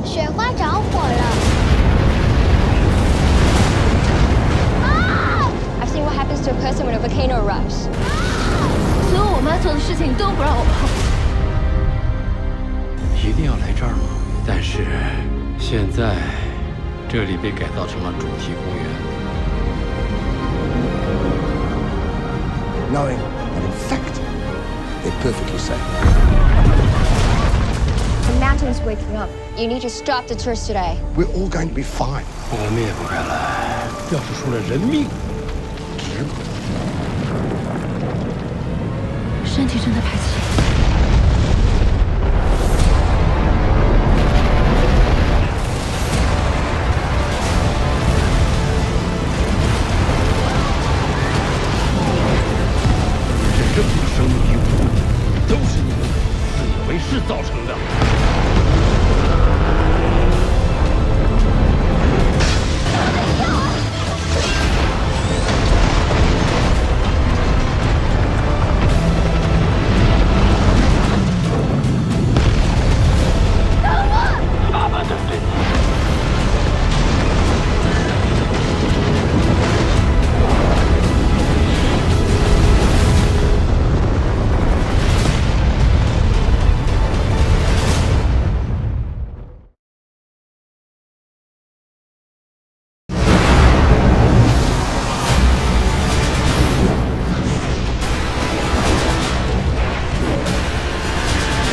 雪花着火了！啊 I've seen what happens to a person when a volcano erupts. 所有我妈做的事情都不让我碰。一定要来这儿吗？但是现在这里被改造成了主题公园。Knowing that in fact they're perfectly safe. The mountain's waking up. You need to stop the tours today. We're all going to be fine. 我们也不该来，要是出了人命，身体正在排气。这么多生命遗物，都是你们自以为是造成的。爸爸等着你。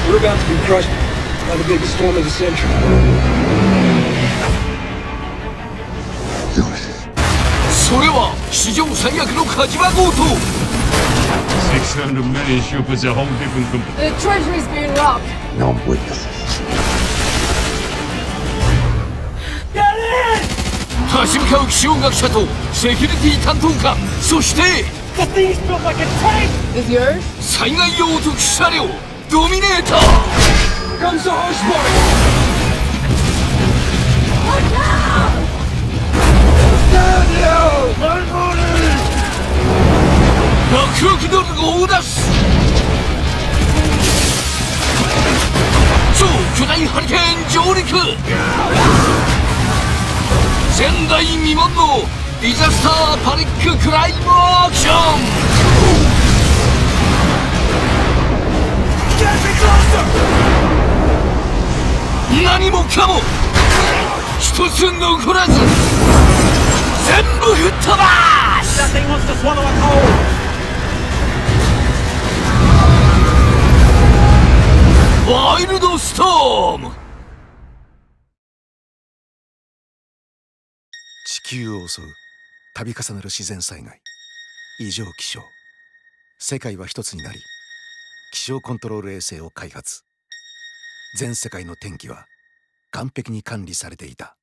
We're about to be crushed by the biggest storm of the century. それは史上最悪の火事場強盗。600 million shippers at Home Depot. The treasury's being robbed. No witnesses. 立ち向かう気象学者とセキュリティ担当官、そして Is yours? 災害用特殊車両ドミネーター。 Comes the host party! 爆撃ドルを追出す。超巨大ハリケーン上陸。前代未聞のディザスターパニッククライムアクション。何もかも一つ残らず全部吹っ飛ばす。ワイルドストーム。地球を襲う度重なる自然災害、異常気象。世界は一つになり気象コントロール衛星を開発。全世界の天気は完璧に管理されていた。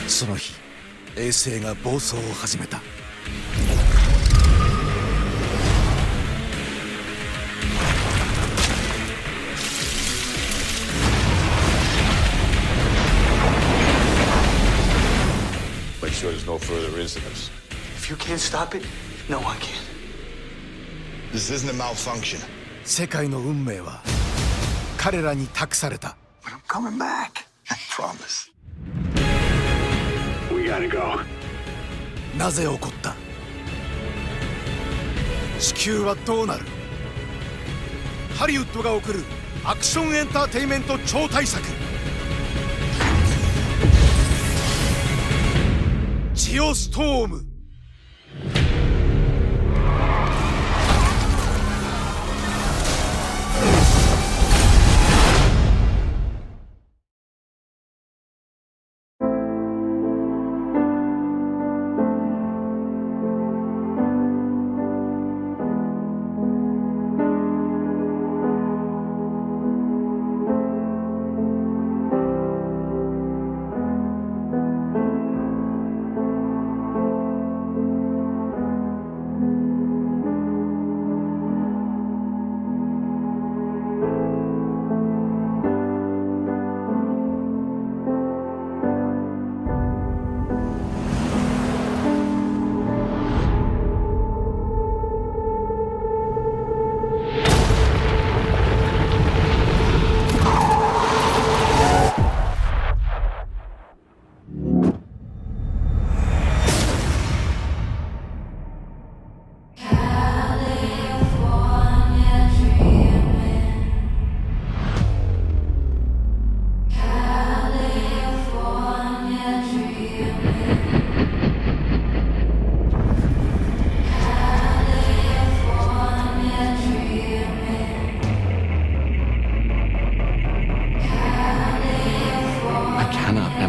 その日、衛星が暴走を始めた。Make sure there's no further incidents. If you can't stop it, no one can. This isn't a malfunction. 世界の運命は彼らに託された。 But I'm coming back. I promise. We gotta go. なぜ起こった？地球はどうなる？ハリウッドが送るアクションエンターテインメント超大作。ジオストーム。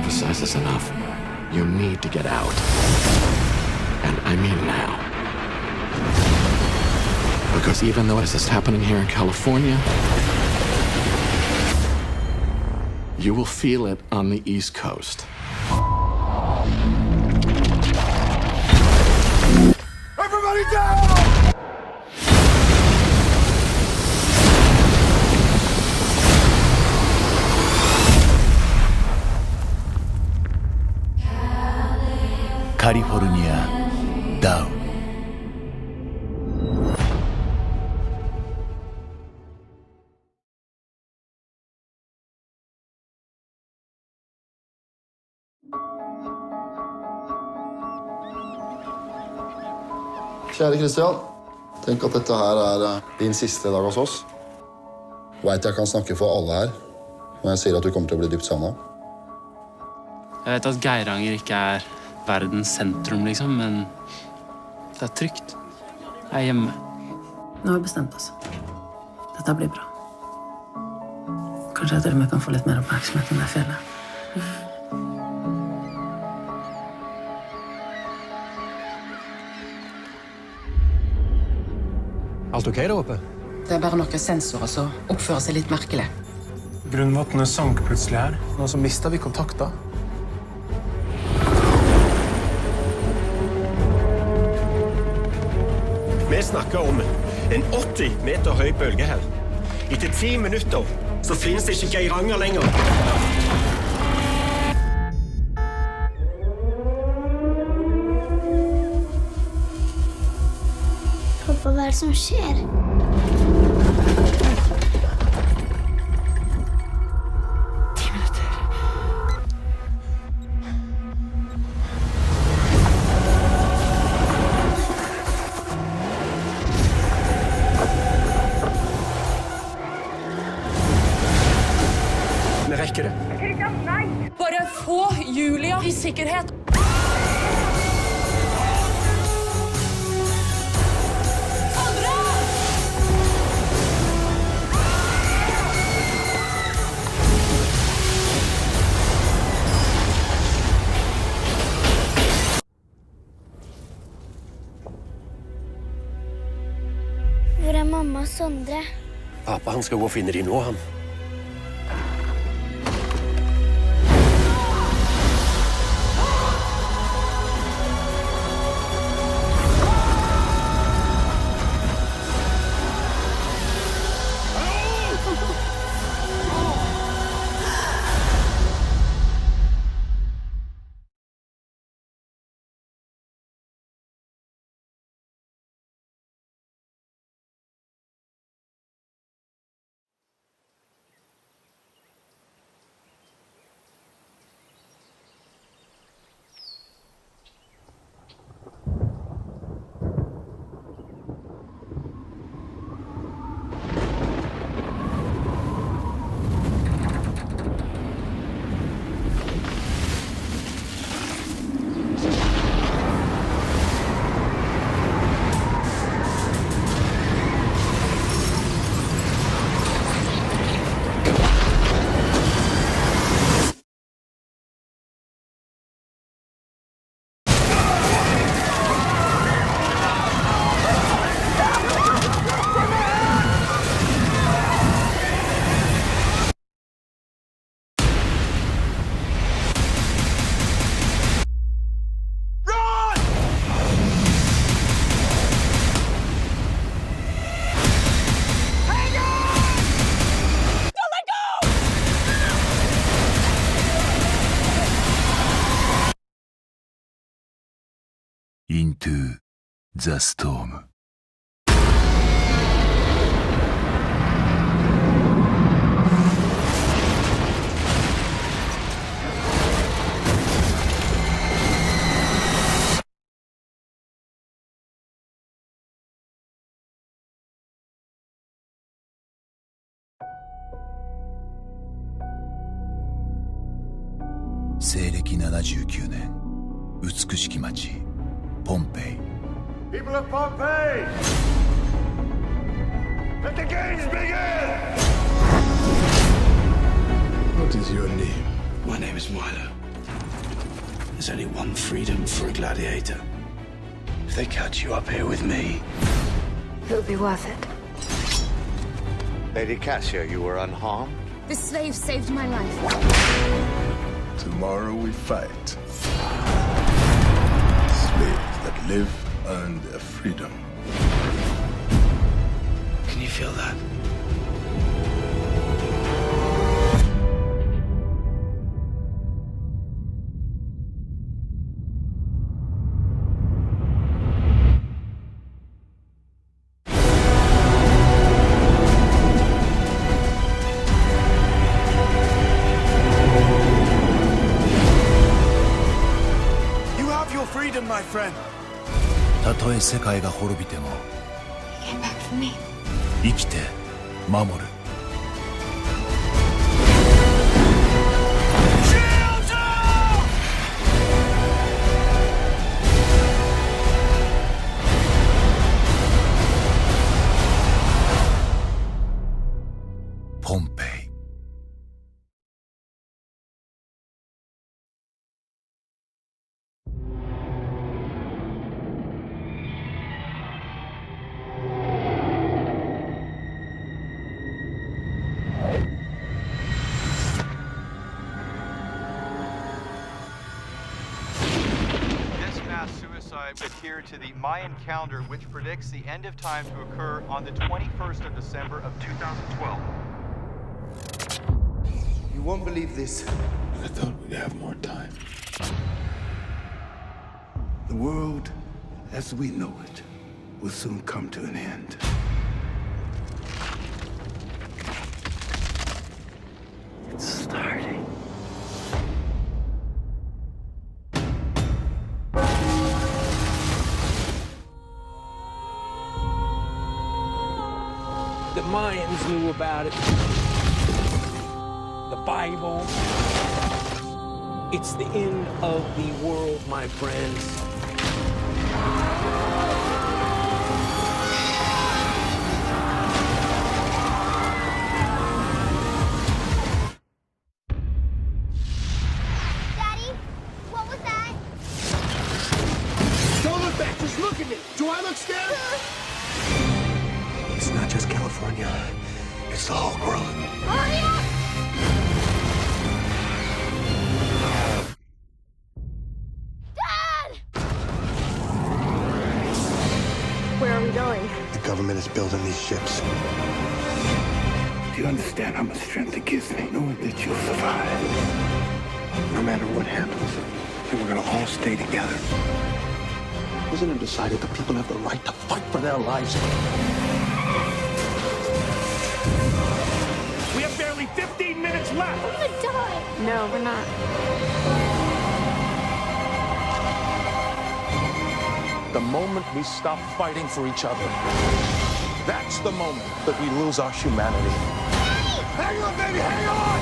emphasize this enough. You need to get out. And I mean now. Because even though this is happening here in California, you will feel it on the East Coast. Everybody down! California Down. Kjære Christian, tenk at dette her er din siste dag hos oss. Vet jeg kan snakke for alle her når jeg sier at du kommer til å bli dypt savnet. Jeg vet at Geiranger ikke er verdens sentrum, liksom, men det er trygt. Jeg er hjemme. Nå har vi bestemt oss. Dette blir bra. Kanskje jeg til og med kan få litt mer oppmerksomhet enn det fjellet. Alt ok der oppe? Det er bare noen sensorer som oppfører seg litt merkelig. Grunnvannet sank plutselig her. Nå så mistet vi kontakta. Vi snakker om en 80 meter høy bølge her. Etter 10 minutter så finnes det ikke Geiranger lenger. Pappa, hva er det som skjer? Vi rekker det. Bare få Julia i sikkerhet. Hvor er mamma og Sondre? Pappa, han skal gå og finne de nå, han. Into the Storm. Seireki 79年、美しき町ポンペイ。 People of Pompeii! Let the games begin! What is your name? My name is Milo. There's only one freedom for a gladiator. If they catch you up here with me, It'll be worth it. Lady Cassia, you were unharmed? This slave saved my life. tomorrow we fight. Slaves that live earn their freedom. Can you feel that? My friend. たとえ世界が滅びても生きて守る。ポンペイ。Adhere to the Mayan calendar, which predicts the end of time to occur on the 21st of December of 2012. You won't believe this. I thought we'd have more time. The world, as we know it, will soon come to an end. It's starting. The Mayans knew about it. The Bible. It's the end of the world, my friends. Daddy, what was that? Don't look back, just look at me. Do I look scared? It's not just California, it's the whole world. Hurry up! Dad! Where are we going? The government is building these ships. Do you understand how much strength it gives me, knowing that you'll survive? No matter what happens, we're gonna all stay together. The president decided the people have the right to fight for their lives. We have barely 15 minutes left. We're gonna die. No, we're not. The moment we stop fighting for each other, that's the moment that we lose our humanity. Hang on, baby, hang on!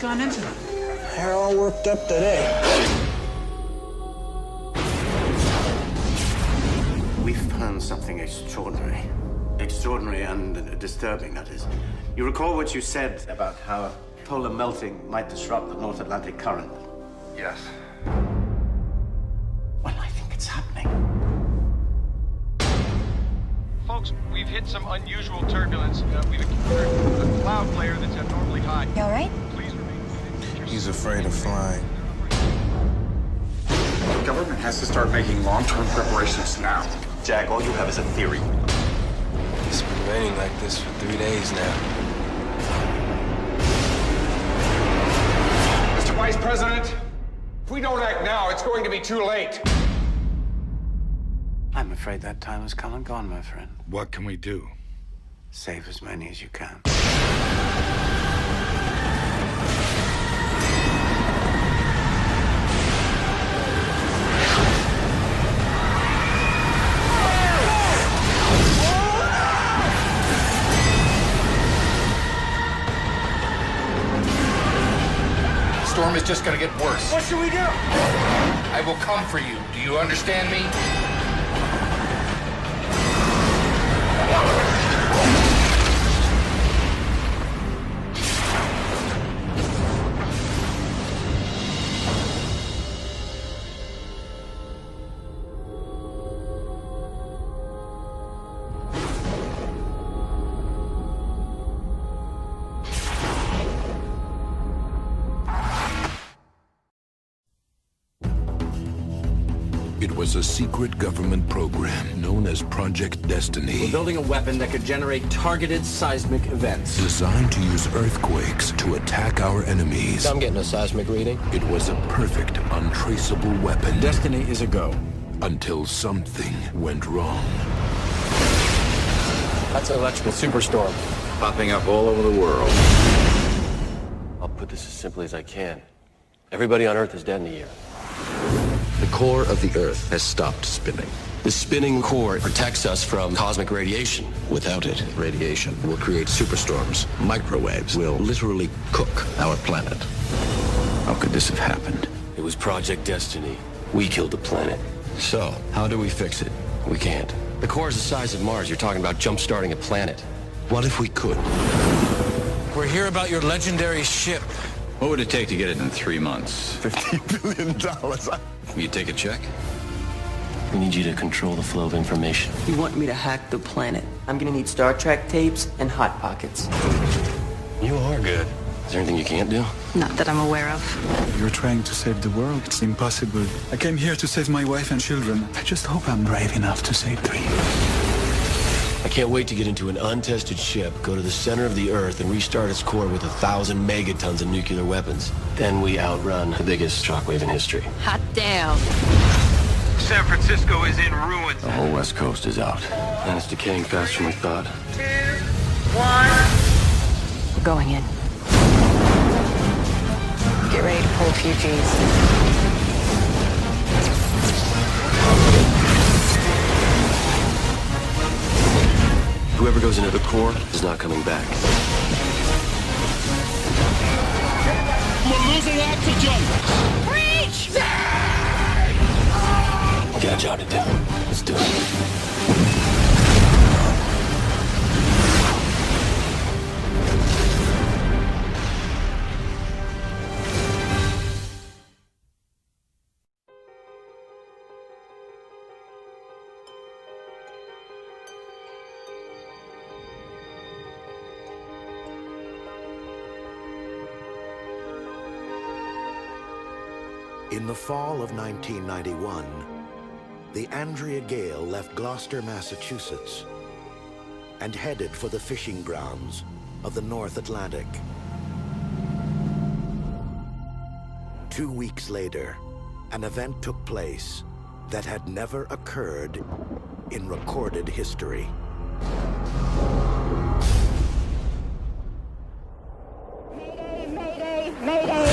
Gone into them. They're all worked up today. We found something extraordinary. Extraordinary and disturbing, that is. You recall what you said about how polar melting might disrupt the North Atlantic current? Yes. Well, I think it's happening. Folks, we've hit some unusual turbulence. We've encountered a cloud layer that's abnormally high. You all right? Please remain. He's afraid of flying. The government has to start making long-term preparations now. Jack, all you have is a theory. It's been raining like this for 3 days now. Mr. Vice President, if we don't act now, it's going to be too late. I'm afraid that time has come and gone, my friend. What can we do? Save as many as you can. Storm is just gonna get worse. What should we do? I will come for you. Do you understand me? It was a secret government program known as Project Destiny. We're building a weapon that could generate targeted seismic events. Designed to use earthquakes to attack our enemies. I'm getting a seismic reading. It was a perfect, untraceable weapon. Destiny is a go. Until something went wrong. That's an electrical superstorm. Popping up all over the world. I'll put this as simply as I can. Everybody on Earth is dead in a year. The core of the Earth has stopped spinning. The spinning core protects us from cosmic radiation. Without it, radiation will create superstorms. Microwaves will literally cook our planet. How could this have happened? It was Project Destiny. We killed the planet. So, how do we fix it? We can't. The core is the size of Mars. You're talking about jump-starting a planet. What if we could? We're here about your legendary ship. What would it take to get it in 3 months? $50 billion. You take a check? We need you to control the flow of information. You want me to hack the planet? I'm gonna need Star Trek tapes and Hot Pockets. You are good. Is there anything you can't do? Not that I'm aware of. You're trying to save the world. It's impossible. I came here to save my wife and children. I just hope I'm brave enough to save 3. I can't wait to get into an untested ship, go to the center of the Earth, and restart its core with 1,000 megatons of nuclear weapons. Then we outrun the biggest shockwave in history. Hot damn. San Francisco is in ruins. The whole West Coast is out, and it's decaying faster than we thought. 2, 1. We're going in. Get ready to pull a few G's. Whoever goes into the core is not coming back. We're losing oxygen! Reach! We got a job to do. Let's do it. In the fall of 1991, the Andrea Gale left Gloucester, Massachusetts, and headed for the fishing grounds of the North Atlantic. 2 weeks later, an event took place that had never occurred in recorded history. Mayday, mayday, mayday!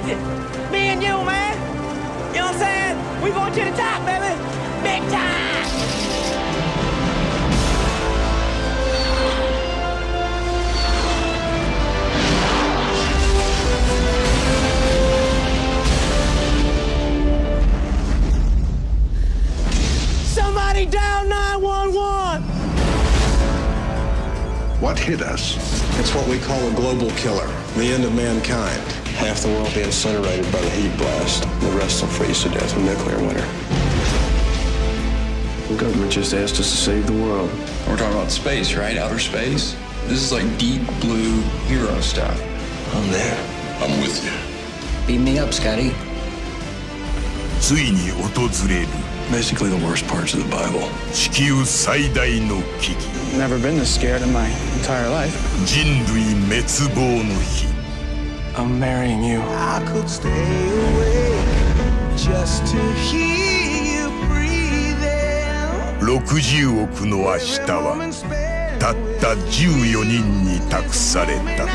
imagine? Me and you, man. You know what I'm saying? We going to the top, baby. Big time. Somebody down 911. What hit us? It's what we call a global killer, the end of mankind. Half the world will be incinerated by the heat blast. The rest will freeze to death in nuclear winter. The government just asked us to save the world. We're talking about space, right? Outer space? This is like deep blue hero stuff. I'm there. I'm with you. Beam me up, Scotty. ついに訪れる Basically the worst parts of the Bible. 地球最大の危機 Never been this scared in my entire life. 人類滅亡の日 I'm marrying you. I could stay away just to hear you breathing. 60億の明日はたった14人に託された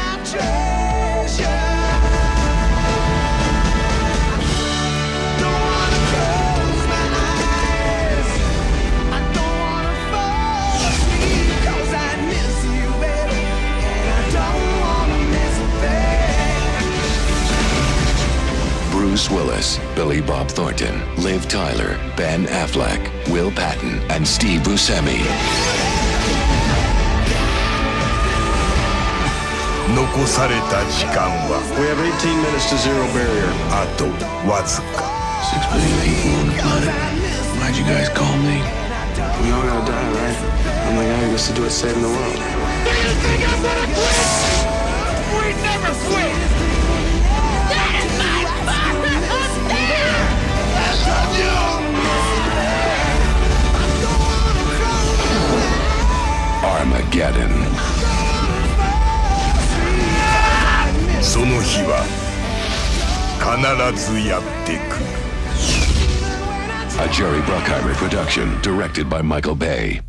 Bruce Willis, Billy Bob Thornton, Liv Tyler, Ben Affleck, Will Patton, and Steve Buscemi. 残された時間は We have 18 minutes to zero barrier. あとわずか 6 billion people on the planet. Why'd you guys call me? We all gotta die, right? I'm the guy who gets to do it saving the world. Do you think I'm gonna quit? We never quit! That is my fucking upstairs! That's on you! Armageddon. その日は必ずやってくる A Jerry Bruckheimer production, directed by Michael Bay.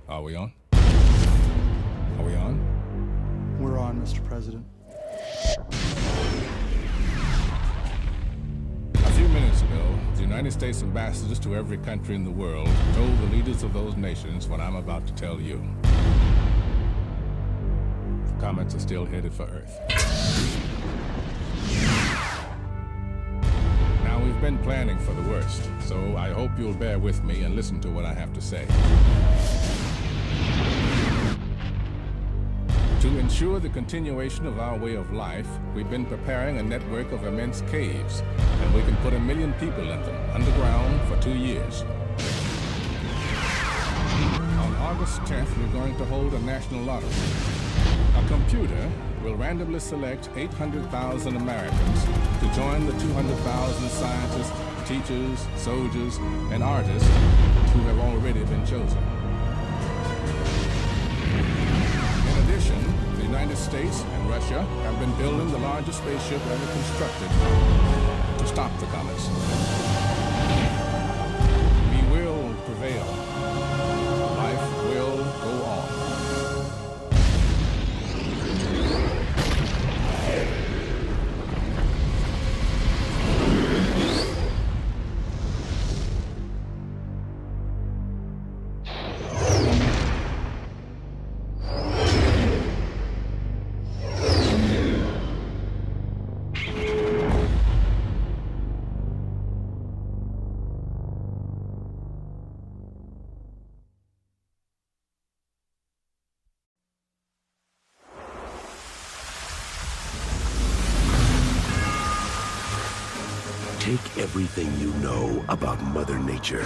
Are we on? Are we on? We're on, Mr. President. A few minutes ago, the United States ambassadors to every country in the world told the leaders of those nations what I'm about to tell you. The comets are still headed for Earth. Now, we've been planning for the worst, so I hope you'll bear with me and listen to what I have to say. To ensure the continuation of our way of life, we've been preparing a network of immense caves, and we can put 1 million people in them, underground, for 2 years. On August 10th, we're going to hold a national lottery. A computer will randomly select 800,000 Americans to join the 200,000 scientists, teachers, soldiers, and artists who have already been chosen. In addition, the United States and Russia have been building the largest spaceship ever constructed to stop the comets. We will prevail. Life will go on. Take everything you know about Mother Nature.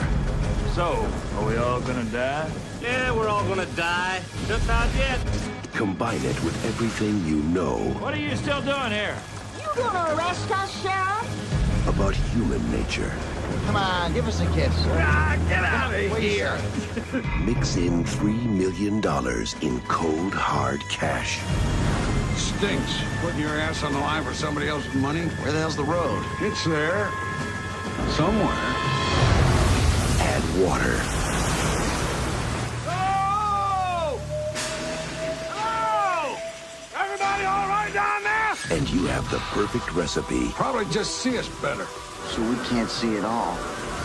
So, are we all gonna die? Yeah, we're all gonna die. Just not yet. Combine it with everything you know What are you still doing here? You gonna arrest us, Sheriff? about human nature. Come on, give us a kiss. Ah, get out of here! Mix in $3 million in cold, hard cash Stinks. Putting your ass on the line for somebody else's money? Where the hell's the road? It's there. Somewhere. Add water. Hello! Hello! Everybody all right down there? And you have the perfect recipe. Probably just see us better. So we can't see it all.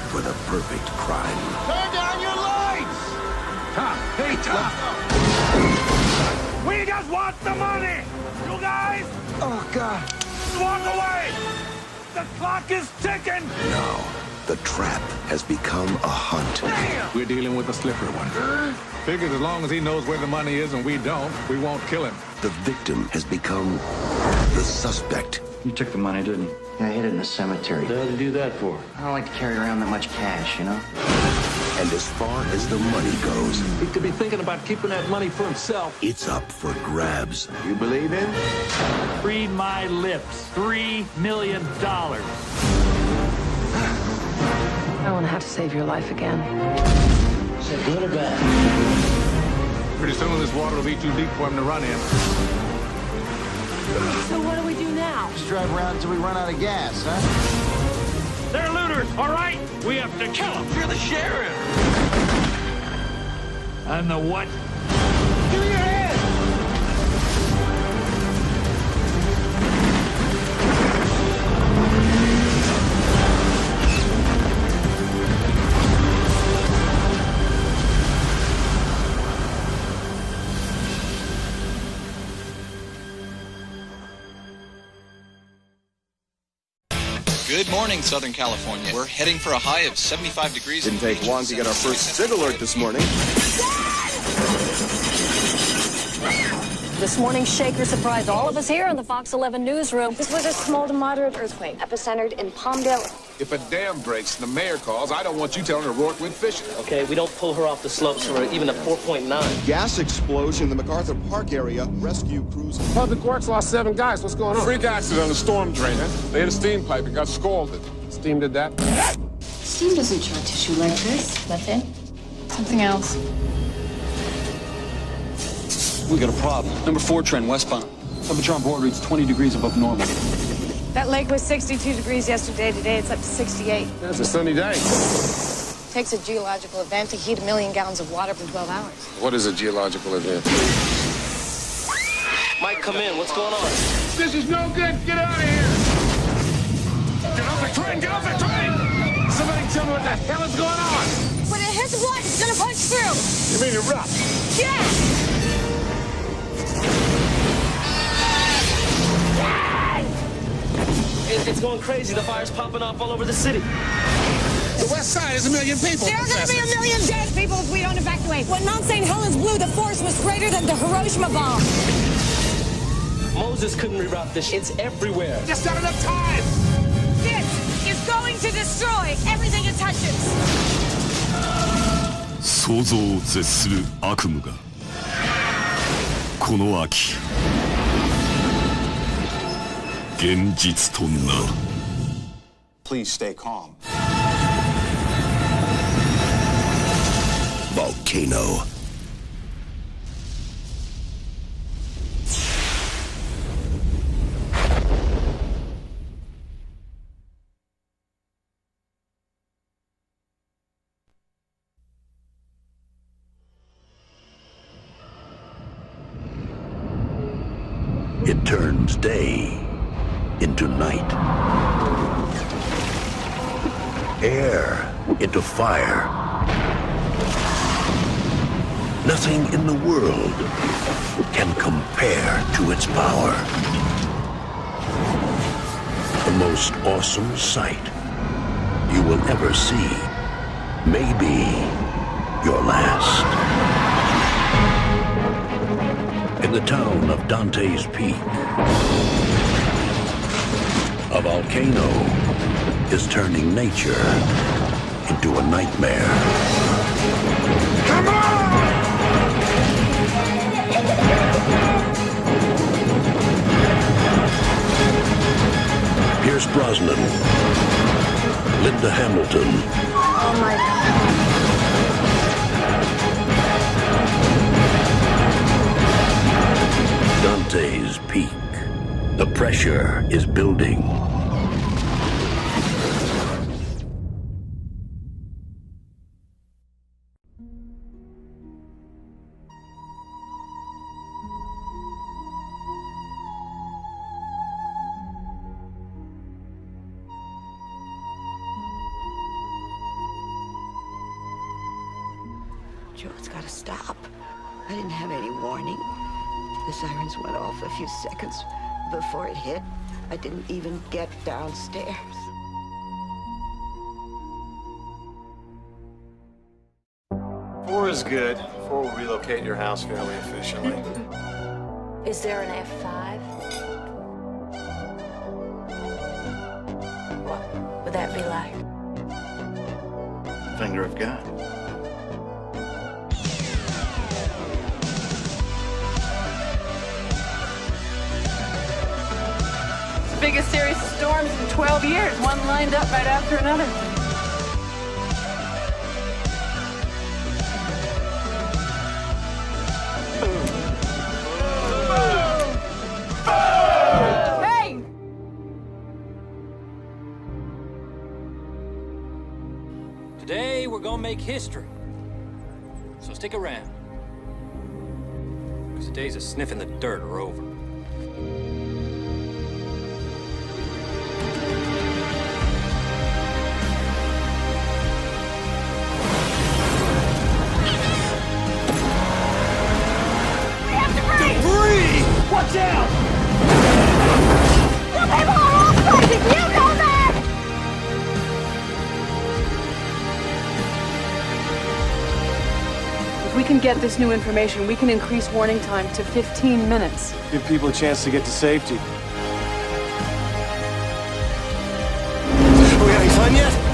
For the perfect crime. Turn down your lights! Tom! Hey, Tom! We just want the money! You guys! Oh, God. Walk away! The clock is ticking! Now, the trap has become a hunt. We're dealing with a slippery one. Figures as long as he knows where the money is and we don't, we won't kill him. The victim has become the suspect. You took the money, didn't you? Yeah, I hid it in the cemetery. What the hell did you do that for? I don't like to carry around that much cash, you know? And as far as the money goes, He could be thinking about keeping that money for himself. it's up for grabs. You believe him? Read my lips. $3 million. I want to have to save your life again. Is that good or bad? Pretty soon this water will be too deep for him to run in. So what do we do now? Just drive around until we run out of gas, huh? They're looters, all right? We have to kill them. You're the sheriff! I'm the what? Give me your hand! Good morning, Southern California. We're heading for a high of 75 degrees. Didn't take long to get our first SIG alert this morning. This morning's shaker surprised all of us here in the Fox 11 newsroom. This was a small to moderate earthquake, epicentered in Palmdale. If a dam breaks and the mayor calls, I don't want you telling her Rourke went fishing. Okay, we don't pull her off the slopes for even a 4.9. Gas explosion in the MacArthur Park area. Rescue crews. Public Works lost 7 guys. What's going on? Freak accident on a storm drain. They hit a steam pipe and got scalded. Steam did that? Steam doesn't chart tissue like this. Methane? Something else. We got a problem. Number 4 trend westbound. Temperature on board reads 20 degrees above normal. That lake was 62 degrees yesterday. Today it's up to 68. That's a sunny day. Takes a geological event to heat 1 million gallons of water for 12 hours. What is a geological event? Mike, come in. What's going on? This is no good! Get out of here! Get off the train! Get off the train! Somebody tell me what the hell is going on! When it hits the block, it's gonna punch through! You mean you're rough? Yeah! It's going crazy. The fire's popping off all over the city. The west side is 1 million people. There are gonna be 1 million dead people if we don't evacuate. When Mount St. Helens blew, the force was greater than the Hiroshima bomb. Moses couldn't reroute this. It's everywhere. Just not enough time! This is going to destroy everything it touches. 想像を絶する悪夢がこの秋現実となる。 Please stay calm. Volcano. It turns day into night, air into fire. Nothing in the world can compare to its power. The most awesome sight you will ever see may be your last. In the town of Dante's Peak, a volcano is turning nature into a nightmare. Come on! Pierce Brosnan, Linda Hamilton. Oh my God. Dante's peak. The pressure is building. Joe, it's gotta stop. I didn't have any warning. The sirens went off a few seconds before it hit. I didn't even get downstairs. Four is good. Four will relocate your house fairly efficiently. Is there an F5? What would that be like? Finger of God. Biggest series of storms in 12 years, one lined up right after another. Hey! Today we're gonna make history. So stick around. Because the days of sniffing the dirt are over. Watch out! You people are all crazy! You know that! If we can get this new information, we can increase warning time to 15 minutes. Give people a chance to get to safety. Are we having fun yet?